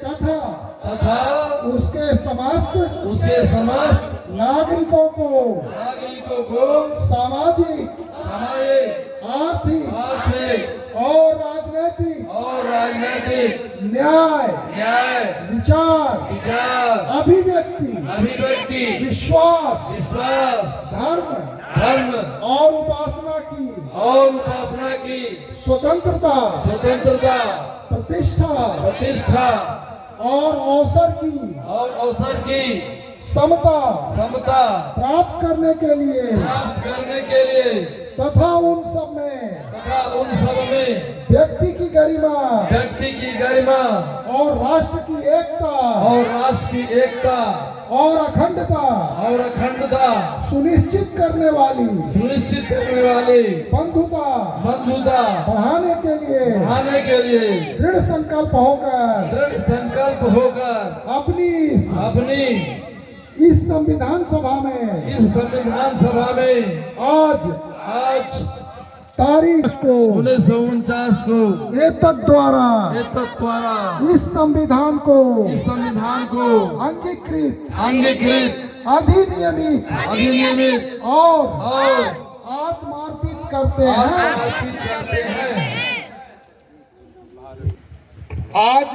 तथा उसके समस्त नागरिकों को सामाजिक, आर्थिक और राजनीतिक न्याय, विचार, अभिव्यक्ति, विश्वास, धर्म और उपासना की स्वतंत्रता, प्रतिष्ठा और अवसर की समता प्राप्त करने के लिए तथा उन सब में व्यक्ति की गरिमा और राष्ट्र की एकता और अखंडता सुनिश्चित करने वाली बंधुता बढ़ाने के लिए दृढ़ संकल्प होकर अपनी इस संविधान सभा में आज तारीख को 1949 को एतत् द्वारा इस संविधान को अंगीकृत, अधिनियमित और आत्मार्पित करते हैं। आज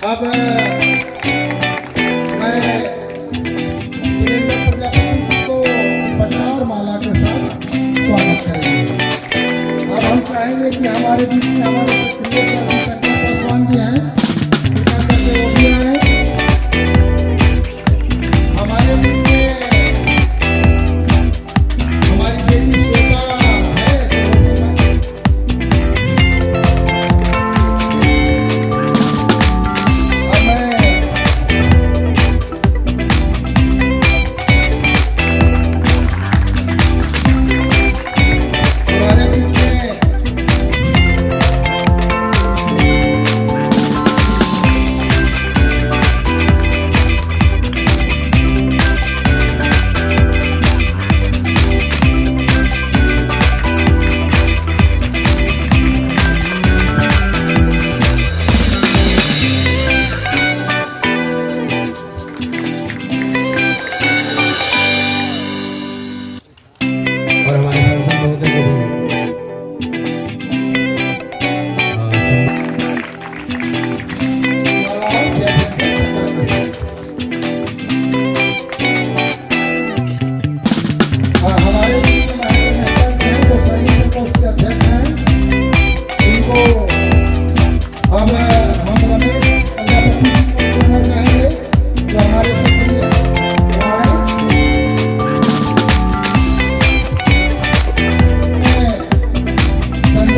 अब मैं वीरेंद्र प्रजापति को पटनार माला के साथ स्वागत करेंगे। अब हम चाहेंगे कि हमारे बीच में हमारे सक्रिय शंकर पासवान जी हैं, कृपा करके वो भी आए। हमारे बीच में हमारी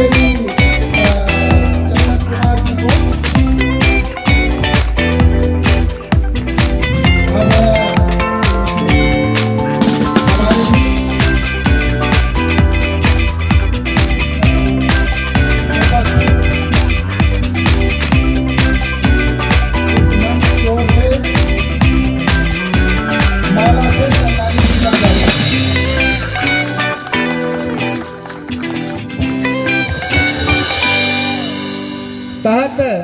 बेटी श्वेता है,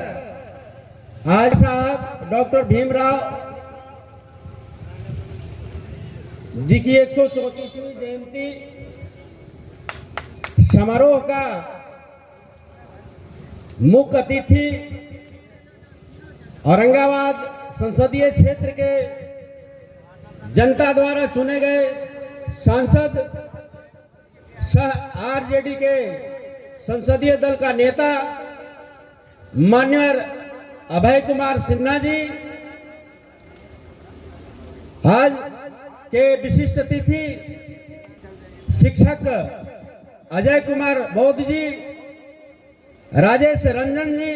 आज साहब डॉक्टर भीमराव जी की 134वीं जयंती समारोह का मुख्य अतिथि औरंगाबाद संसदीय क्षेत्र के जनता द्वारा चुने गए सांसद सह आरजेडी के संसदीय दल का नेता माननीय अभय कुमार सिन्हा जी, आज के विशिष्ट अतिथि शिक्षक अजय कुमार बौद्ध जी, राजेश रंजन जी,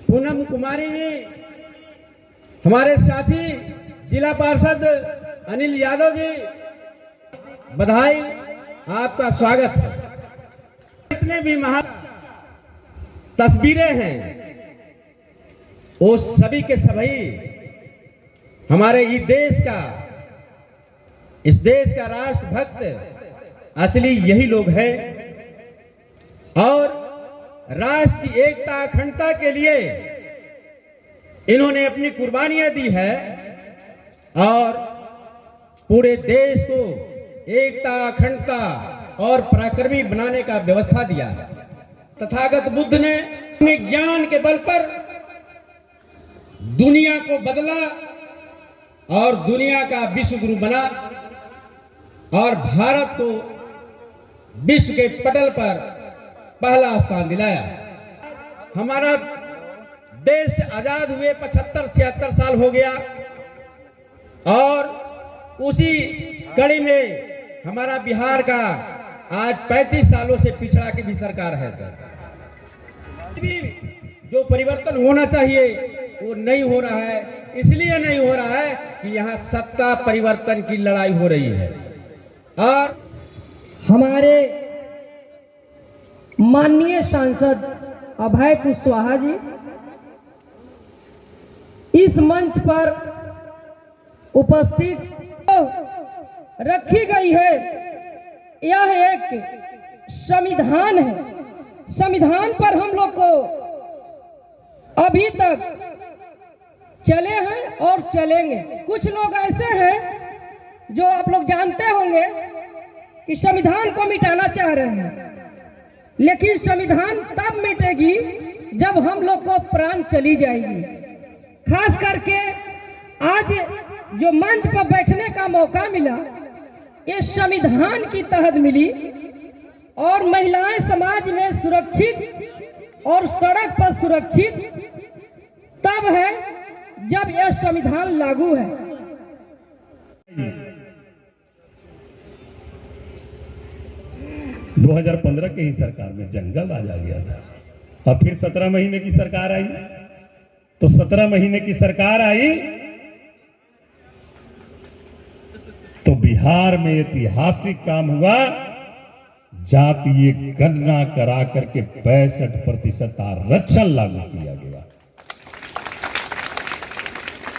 पूनम कुमारी जी, हमारे साथी जिला पार्षद अनिल यादव जी, बधाई, आपका स्वागत है। जितने भी महा तस्वीरें हैं वो सभी के सभी हमारे इस देश का राष्ट्रभक्त असली यही लोग हैं और राष्ट्र की एकता अखंडता के लिए इन्होंने अपनी कुर्बानियां दी है और पूरे देश को एकता अखंडता और पराक्रमी बनाने का व्यवस्था दिया है। तथागत बुद्ध ने अपने ज्ञान के बल पर दुनिया को बदला और दुनिया का विश्व गुरु बना और भारत को विश्व के पटल पर पहला स्थान दिलाया। हमारा देश आजाद हुए 75-76 साल हो गया और उसी कड़ी में हमारा बिहार का आज 35 सालों से पिछड़ा की भी सरकार है। सर, जो परिवर्तन होना चाहिए वो नहीं हो रहा है। इसलिए नहीं हो रहा है कि यहाँ सत्ता परिवर्तन की लड़ाई हो रही है। और हमारे माननीय सांसद अभय कुशवाहा जी इस मंच पर उपस्थित रखी गई है। यह एक संविधान है। संविधान पर हम लोग को अभी तक चले हैं और चलेंगे। कुछ लोग ऐसे हैं जो आप लोग जानते होंगे कि संविधान को मिटाना चाह रहे हैं, लेकिन संविधान तब मिटेगी जब हम लोग को प्राण चली जाएगी। खास करके आज जो मंच पर बैठने का मौका मिला ये संविधान की तहत मिली और महिलाएं समाज में सुरक्षित और सड़क पर सुरक्षित तब है जब यह संविधान लागू है। 2015 के ही सरकार में जंगल राज आ गया था और फिर 17 महीने की सरकार आई। तो 17 महीने की सरकार आई तो बिहार में ऐतिहासिक काम हुआ, जातीय गणना करा करके 65% आरक्षण लागू किया गया।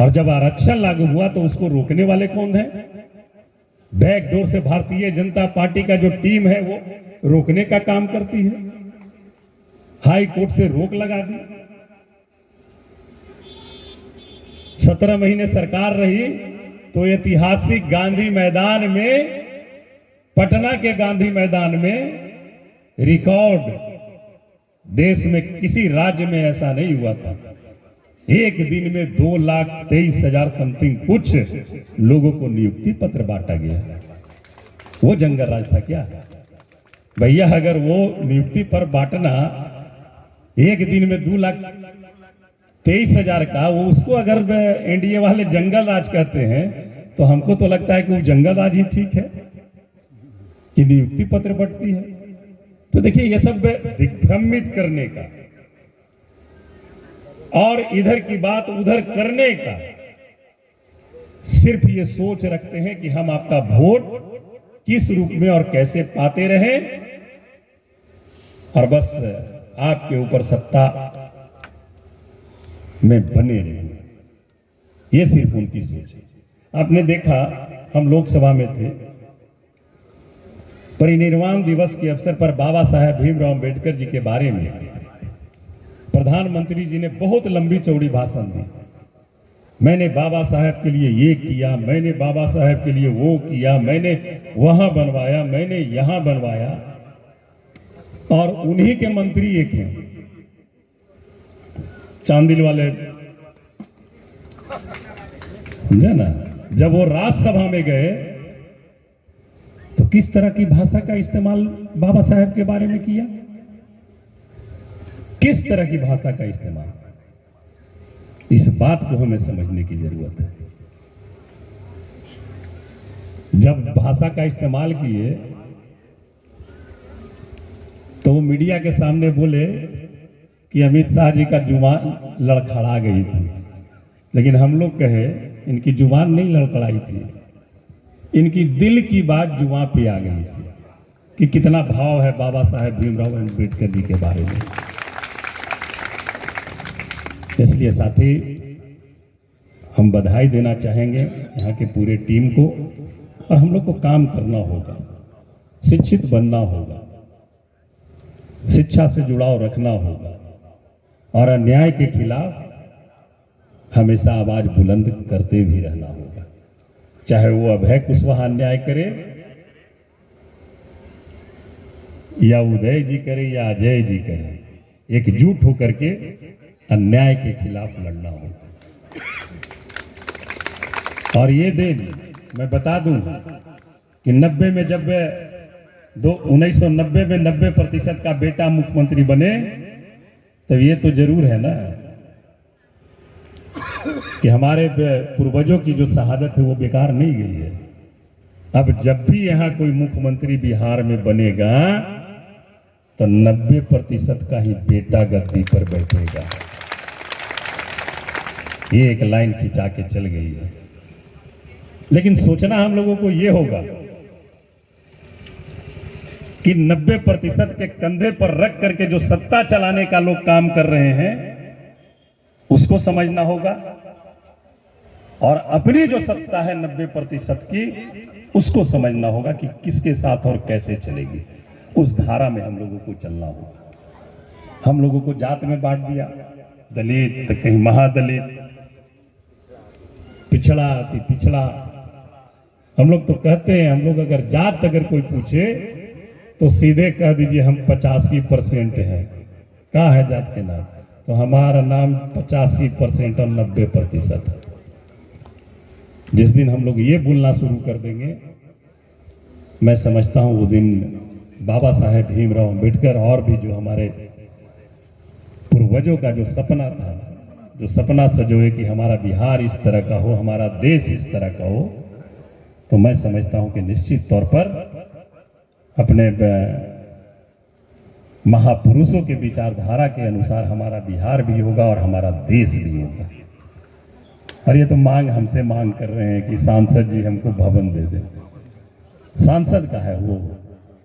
और जब आरक्षण लागू हुआ तो उसको रोकने वाले कौन हैं? बैकडोर से भारतीय जनता पार्टी का जो टीम है वो रोकने का काम करती है। हाई कोर्ट से रोक लगा दी। 17 महीने सरकार रही तो ऐतिहासिक गांधी मैदान में, पटना के गांधी मैदान में रिकॉर्ड देश में किसी राज्य में ऐसा नहीं हुआ था। एक दिन में 2,23,000 समथिंग कुछ लोगों को नियुक्ति पत्र बांटा गया। वो जंगल राज था क्या भैया? अगर वो नियुक्ति पर बांटना एक दिन में 2,23,000 का, वो उसको अगर एनडीए वाले जंगल राज कहते हैं तो हमको तो लगता है कि वो जंगल राज ही ठीक है कि नियुक्ति पत्र बंटती है। तो देखिए ये सब दिग्भ्रमित करने का और इधर की बात उधर करने का, सिर्फ ये सोच रखते हैं कि हम आपका वोट किस रूप में और कैसे पाते रहें और बस आपके ऊपर सत्ता में बने रहे। ये सिर्फ उनकी सोच है। आपने देखा हम लोकसभा में थे, परिनिर्वाण दिवस के अवसर पर बाबा साहेब भीमराव अंबेडकर जी के बारे में प्रधानमंत्री जी ने बहुत लंबी चौड़ी भाषण दी। मैंने बाबा साहेब के लिए ये किया, मैंने बाबा साहेब के लिए वो किया, मैंने वहां बनवाया, मैंने यहां बनवाया। और उन्हीं के मंत्री एक हैं चांदिल वाले, समझे ना? जब वो राज्यसभा में गए तो किस तरह की भाषा का इस्तेमाल बाबा साहेब के बारे में किया? किस तरह की भाषा का इस्तेमाल? इस बात को हमें समझने की जरूरत है। जब भाषा का इस्तेमाल किए तो वो मीडिया के सामने बोले कि अमित शाह जी का जुबान लड़खड़ा गई थी, लेकिन हम लोग कहे इनकी जुबान नहीं लड़खड़ाई थी, इनकी दिल की बात जुबान पे आ गई थी कि कितना भाव है बाबा साहेब भीमराव अम्बेडकर जी के बारे में। इसलिए साथी, हम बधाई देना चाहेंगे यहाँ के पूरे टीम को, और हम लोग को काम करना होगा, शिक्षित बनना होगा, शिक्षा से जुड़ाव रखना होगा, और अन्याय के खिलाफ हमेशा आवाज बुलंद करते भी रहना होगा। चाहे वो अभय कुशवाहा अन्याय करे, या उदय जी करे, या अजय जी करे, एकजुट होकर के अन्याय के खिलाफ लड़ना होगा। और ये दिन मैं बता दूं कि 90 में जब 1990 में 90% का बेटा मुख्यमंत्री बने, तो ये तो जरूर है ना कि हमारे पूर्वजों की जो शहादत है वो बेकार नहीं गई है। अब जब भी यहाँ कोई मुख्यमंत्री बिहार में बनेगा तो 90% का ही बेटा गद्दी पर बैठेगा। ये एक लाइन खिंचा के चल गई है। लेकिन सोचना हम लोगों को ये होगा कि 90% के कंधे पर रख करके जो सत्ता चलाने का लोग काम कर रहे हैं उसको समझना होगा, और अपनी जो सत्ता है 90% की उसको समझना होगा कि किसके साथ और कैसे चलेगी। उस धारा में हम लोगों को चलना होगा। हम लोगों को जात में बांट दिया, दलित तो कहीं महादलित, पिछड़ा अति पिछड़ा। हम लोग तो कहते हैं, हम लोग अगर जात अगर कोई पूछे तो सीधे कह दीजिए हम 85% हैं। क्या है जात के नाम? तो हमारा नाम 85% और 90%। जिस दिन हम लोग ये बोलना शुरू कर देंगे, मैं समझता हूं वो दिन बाबा साहेब भीमराव अम्बेडकर और भी जो हमारे पूर्वजों का जो सपना था, जो सपना सजोए कि हमारा बिहार इस तरह का हो, हमारा देश इस तरह का हो, तो मैं समझता हूं कि निश्चित तौर पर अपने महापुरुषों के विचारधारा के अनुसार हमारा बिहार भी होगा और हमारा देश भी होगा। और ये तो हमसे मांग कर रहे हैं कि सांसद जी हमको भवन दे दें। सांसद का है वो?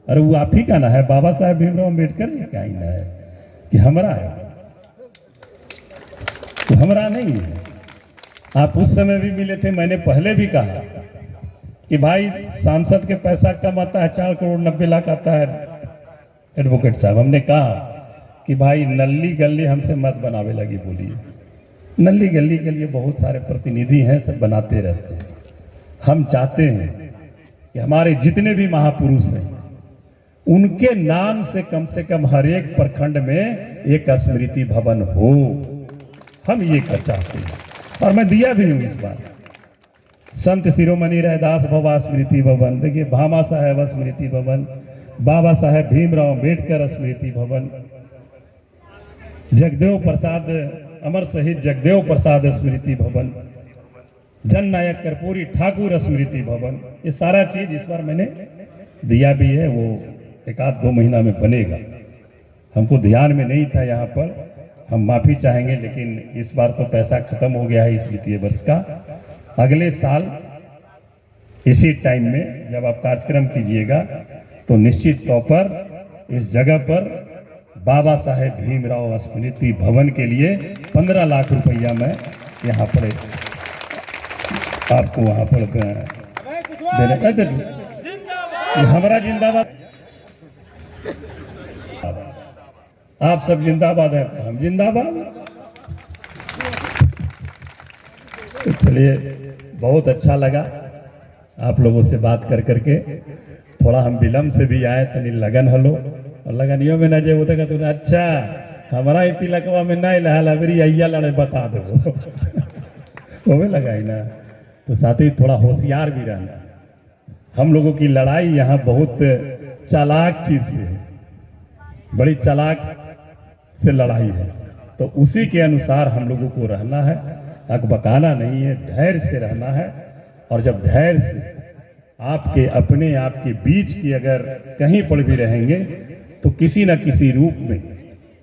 अरे वो आप ही का ना है, बाबा साहेब भीमराव अम्बेडकर जी का ही ना है कि हमरा है? तो हमरा नहीं है। आप उस समय भी मिले थे, मैंने पहले भी कहा कि भाई सांसद के पैसा कम आता है, 4 करोड़ 90 लाख आता है एडवोकेट साहब। हमने कहा कि भाई नल्ली गली हमसे मत बनावे लगी, बोलिए नल्ली गली के लिए बहुत सारे प्रतिनिधि हैं, सब बनाते रहते हैं। हम चाहते हैं कि हमारे जितने भी महापुरुष हैं उनके नाम से कम हर एक प्रखंड में एक स्मृति भवन हो। हम ये कर चाहते हैं, और मैं दिया भी हूं इस बार। संत शिरोमणि रैदास बाबा स्मृति भवन, देखिए भामा साहेब स्मृति भवन, बाबा साहेब भीमराव अम्बेडकर स्मृति भवन, जगदेव प्रसाद अमर शहीद जगदेव प्रसाद स्मृति भवन, जननायक कर्पूरी ठाकुर स्मृति भवन, ये सारा चीज इस बार मैंने दिया भी है। वो 1-2 महीना में बनेगा। हमको ध्यान में नहीं था यहाँ पर, हम माफी चाहेंगे, लेकिन इस बार तो पैसा खत्म हो गया है इस वित्तीय वर्ष का। अगले साल इसी टाइम में जब आप कार्यक्रम कीजिएगा तो निश्चित तौर पर इस जगह पर बाबा साहेब भीमराव स्मृति भवन के लिए 15 लाख रुपया मैं यहाँ पर आपको वहाँ पर हमारा जिंदाबाद। आप सब जिंदाबाद है, हम जिंदाबाद। चलिए, बहुत अच्छा लगा आप लोगों से बात कर करके। थोड़ा हम विलम्ब से भी आए, तनी लगन हलो, और लगनियों में ना जे होता तुमने अच्छा हमारा ही तिलकवा में नहीं लहा मेरी अय्या लड़े बता दो वो भी लगाई ना। तो साथ ही थोड़ा होशियार भी रहना। हम लोगों की लड़ाई यहाँ बहुत चालाक चीज से है, बड़ी चालाक से लड़ाई है। तो उसी के अनुसार हम लोगों को रहना है, अकबकाना नहीं है, धैर्य से रहना है। और जब धैर्य से आपके अपने आपके बीच की अगर कहीं पर भी रहेंगे तो किसी न किसी रूप में,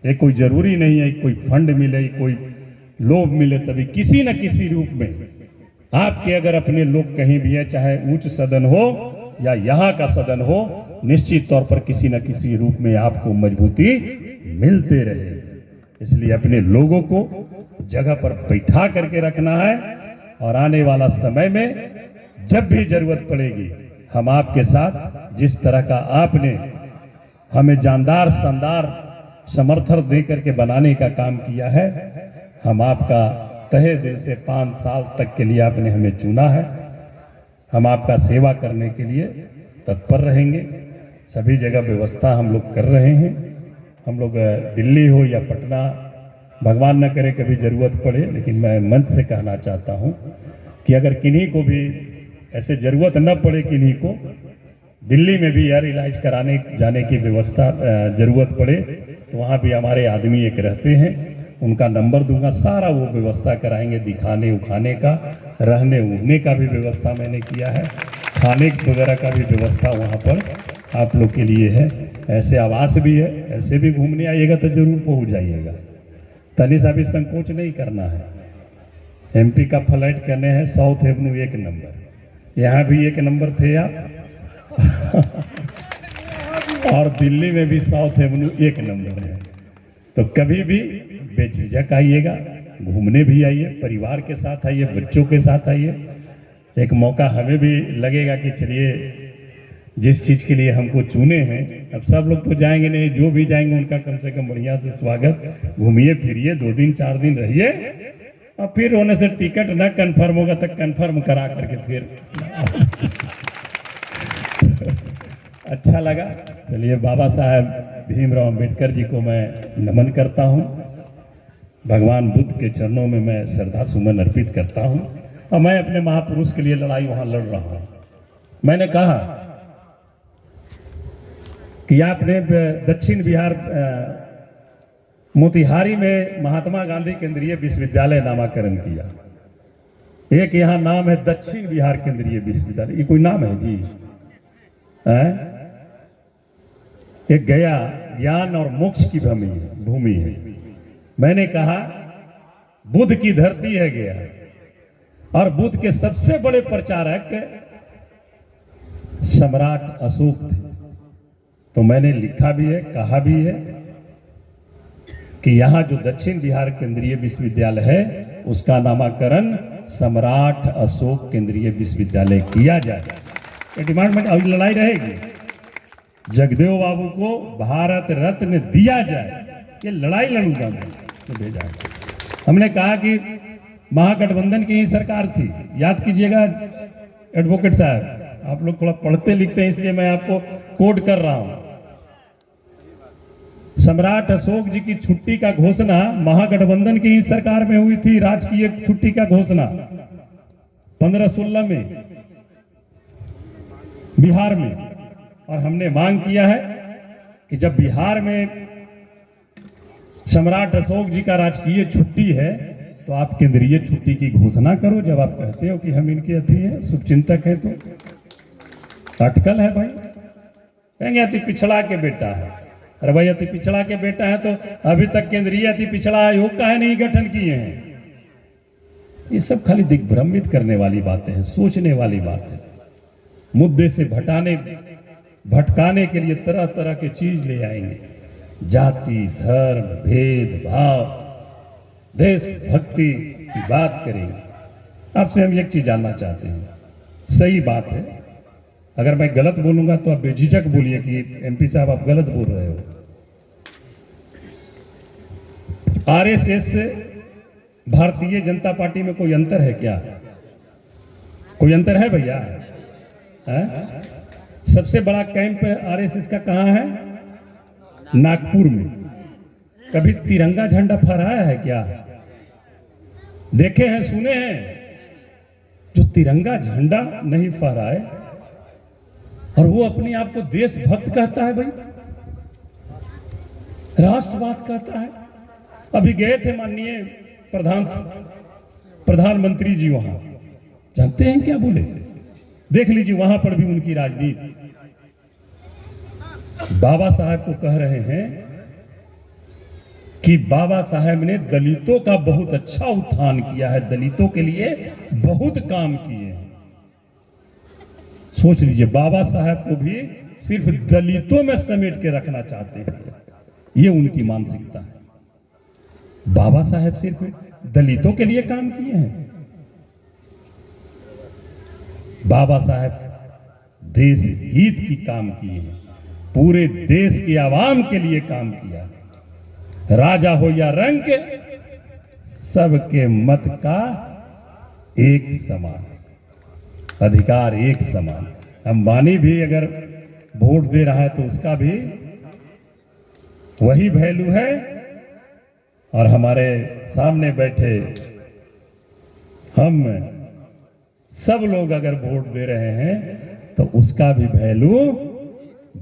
ये कोई जरूरी नहीं है कोई फंड मिले, कोई लोभ मिले, तभी किसी न किसी रूप में आपके अगर अपने लोग कहीं भी हैं, चाहे उच्च सदन हो या यहाँ का सदन हो, निश्चित तौर पर किसी न किसी रूप में आपको मजबूती मिलते रहे। इसलिए अपने लोगों को जगह पर बैठा करके रखना है और आने वाला समय में जब भी जरूरत पड़ेगी हम आपके साथ, जिस तरह का आपने हमें जानदार शानदार समर्थन दे करके बनाने का काम किया है, हम आपका तहे दिल से 5 साल तक के लिए आपने हमें चुना है। हम आपका सेवा करने के लिए तत्पर रहेंगे। सभी जगह व्यवस्था हम लोग कर रहे हैं। हम लोग दिल्ली हो या पटना, भगवान न करे कभी जरूरत पड़े, लेकिन मैं मंच से कहना चाहता हूं कि अगर किन्हीं को भी ऐसे जरूरत न पड़े, किन्हीं को दिल्ली में भी यार इलाज कराने जाने की व्यवस्था जरूरत पड़े, तो वहाँ भी हमारे आदमी एक रहते हैं, उनका नंबर दूंगा, सारा वो व्यवस्था कराएंगे। दिखाने उखाने का, रहने उठने का भी व्यवस्था मैंने किया है, खाने वगैरह का भी व्यवस्था वहाँ पर आप लोग के लिए है। ऐसे आवास भी है, ऐसे भी घूमने आइएगा तो जरूर पहुँच जाइएगा। तनी सा भी संकोच नहीं करना है। एमपी का फ्लाइट करने हैं, साउथ एवेन्यू 1 नंबर, यहाँ भी 1 नंबर थे आप और दिल्ली में भी साउथ एवेन्यू 1 नंबर है। तो कभी भी बेझिझक आइएगा, घूमने भी आइए, परिवार के साथ आइए, बच्चों के साथ आइए। एक मौका हमें भी लगेगा कि चलिए जिस चीज़ के लिए हमको चुने हैं, अब सब लोग तो जाएंगे नहीं, जो भी जाएंगे उनका कम से कम बढ़िया से स्वागत। घूमिए फिरिए, 2 दिन 4 दिन रहिए, और फिर होने से टिकट ना कंफर्म होगा तक कंफर्म करा करके फिर अच्छा लगा। चलिए, बाबा साहब भीमराव अम्बेडकर जी को मैं नमन करता हूँ। भगवान बुद्ध के चरणों में मैं श्रद्धा सुमन अर्पित करता हूँ, और मैं अपने महापुरुष के लिए लड़ाई वहाँ लड़ रहा हूँ। मैंने कहा कि आपने दक्षिण बिहार मोतिहारी में महात्मा गांधी केंद्रीय विश्वविद्यालय नामाकरण किया। एक यहाँ नाम है दक्षिण बिहार केंद्रीय विश्वविद्यालय, ये कोई नाम है जी? एक गया ज्ञान और मोक्ष की भूमि है। मैंने कहा बुद्ध की धरती है गया, और बुद्ध के सबसे बड़े प्रचारक सम्राट अशोक थे। तो मैंने लिखा भी है, कहा भी है कि यहाँ जो दक्षिण बिहार केंद्रीय विश्वविद्यालय है उसका नामकरण सम्राट अशोक केंद्रीय विश्वविद्यालय किया जाए। ये डिमांड में अभी लड़ाई रहेगी। जगदेव बाबू को भारत रत्न दिया जाए, ये लड़ाई लड़ूंगा मैं, तो भेजा। हमने कहा कि महागठबंधन की ही सरकार थी, याद कीजिएगा एडवोकेट साहब, आप लोग थोड़ा पढ़ते लिखते हैं इसलिए मैं आपको कोड कर रहा हूं। सम्राट अशोक जी की छुट्टी का घोषणा महागठबंधन की ही सरकार में हुई थी। राजकीय छुट्टी का घोषणा 1516 में बिहार में, और हमने मांग किया है कि जब बिहार में सम्राट अशोक जी का राजकीय छुट्टी है तो आप केंद्रीय छुट्टी की घोषणा करो। जब आप कहते हो कि हम इनके अति हैं, शुभचिंतक है, तो अटकल है भाई। कहेंगे अति पिछड़ा के बेटा है। अरे भाई, अति पिछड़ा के बेटा है तो अभी तक केंद्रीय अति पिछड़ा आयोग का है नहीं गठन किए हैं। ये सब खाली दिग्भ्रमित करने वाली बातें हैं, सोचने वाली बात है। मुद्दे से भटकाने के लिए तरह तरह के चीज ले आएंगे। जाति, धर्म, भेदभाव, देशभक्ति की बात करेंगे। आपसे हम एक चीज जानना चाहते हैं, सही बात है, अगर मैं गलत बोलूंगा तो आप बेझिझक बोलिए कि एमपी साहब आप गलत बोल रहे हो। आरएसएस से भारतीय जनता पार्टी में कोई अंतर है क्या? कोई अंतर है भैया? सबसे बड़ा कैंप आरएसएस का कहां है? नागपुर में। कभी तिरंगा झंडा फहराया है क्या? देखे हैं, सुने हैं? जो तिरंगा झंडा नहीं फहराए और वो अपने आप को देशभक्त कहता है भाई, राष्ट्रवाद कहता है। अभी गए थे माननीय प्रधानमंत्री जी वहां, जानते हैं क्या बोले? देख लीजिए, वहां पर भी उनकी राजनीति। बाबा साहब को कह रहे हैं कि बाबा साहेब ने दलितों का बहुत अच्छा उत्थान किया है, दलितों के लिए बहुत काम किए हैं। सोच लीजिए, बाबा साहेब को भी सिर्फ दलितों में समेट के रखना चाहते हैं, ये उनकी मानसिकता है। बाबा साहेब सिर्फ दलितों के लिए काम किए हैं। बाबा साहेब देश हित की काम किए हैं, पूरे देश की आवाम के लिए काम किया। राजा हो या रंग के, सबके मत का एक समान अधिकार, एक समान। अंबानी भी अगर वोट दे रहा है तो उसका भी वही वैल्यू है, और हमारे सामने बैठे हम सब लोग अगर वोट दे रहे हैं तो उसका भी वैल्यू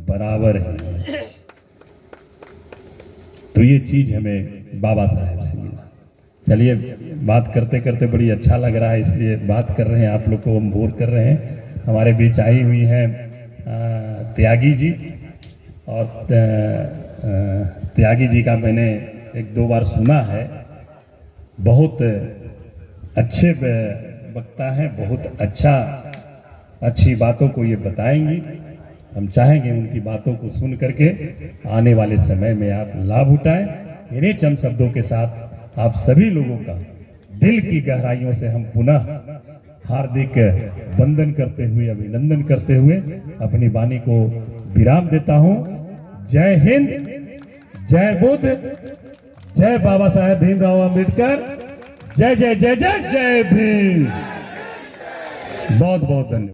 बराबर है। तो ये चीज हमें बाबा साहेब से मिला। चलिए, बात करते करते बड़ी अच्छा लग रहा है, इसलिए बात कर रहे हैं, आप लोग को हम बोर कर रहे हैं। हमारे बीच आई हुई हैं त्यागी जी, और त्यागी जी का मैंने एक दो बार सुना है। बहुत अच्छे वक्ता हैं, बहुत अच्छी बातों को ये बताएंगी। हम चाहेंगे उनकी बातों को सुन करके आने वाले समय में आप लाभ उठाएं। इन्हीं चंद शब्दों के साथ आप सभी लोगों का दिल की गहराइयों से हम पुनः हार्दिक वंदन करते हुए, अभिनंदन करते हुए अपनी वाणी को विराम देता हूं। जय हिंद, जय बुद्ध, जय बाबा साहेब भीमराव अंबेडकर, जय जय जय जय जय भीम। बहुत बहुत धन्यवाद।